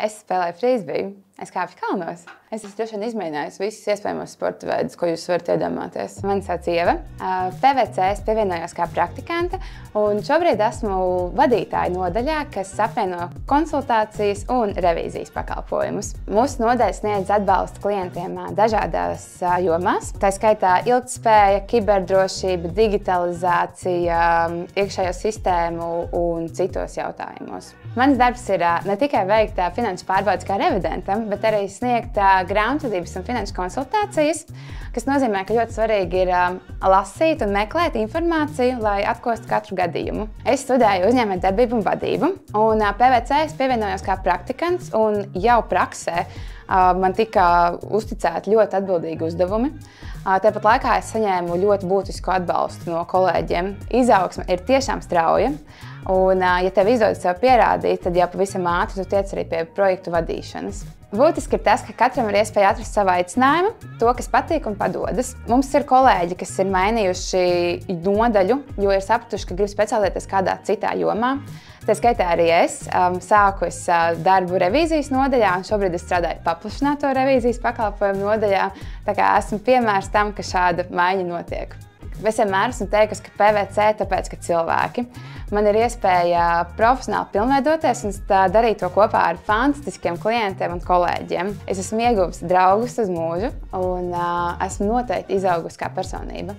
Es spēlēju frisbiju, es kāpu kalnos. Es esmu droši vien izmēģinājusi visus iespējamos sporta veidus, ko jūs varat iedomāties. Mani sauc Ieva. PVC es pievienojos kā praktikante, un šobrīd esmu vadītāja nodaļā, kas apvieno konsultācijas un revīzijas pakalpojumus. Mūsu nodaļa sniedz atbalstu klientiem dažādās jomās. Tā skaitā ilgtspēja, kiberdrošība, digitalizācija, iekšējo sistēmu un citos jautājumos. Mans darbs ir ne tikai veikt finanšu pārbaudes kā revidentam, bet arī sniegt grāmatvedības un finanšu konsultācijas, kas nozīmē, ka ļoti svarīgi ir lasīt un meklēt informāciju, lai atkostu katru gadījumu. Es studēju uzņēmējdarbību un vadību, un PVC es pievienojos kā praktikants, un jau praksē man tika uzticēti ļoti atbildīgi uzdevumi. Tāpat laikā es saņēmu ļoti būtisku atbalstu no kolēģiem. Izaugsme ir tiešām strauja. Un, ja tev izdodas sev pierādīt, tad jau pavisam ātri tu tiec arī pie projektu vadīšanas. Būtiski ir tas, ka katram ir iespēja atrast savu aicinājumu, to, kas patīk un padodas. Mums ir kolēģi, kas ir mainījuši nodaļu, jo ir sapratuši, ka grib specializēties kādā citā jomā. Tā skaitā arī es sāku darbu revīzijas nodaļā, un šobrīd es strādāju paplašināto revīzijas pakalpojumu nodaļā. Tā kā esmu piemērs tam, ka šāda maiņa notiek. Es vienmēr esmu teikusi, ka PVC tāpēc, ka cilvēki. Man ir iespēja profesionāli pilnveidoties un darīt to kopā ar fantastiskiem klientiem un kolēģiem. Es esmu ieguvusi draugus uz mūžu un esmu noteikti izaugusi kā personība.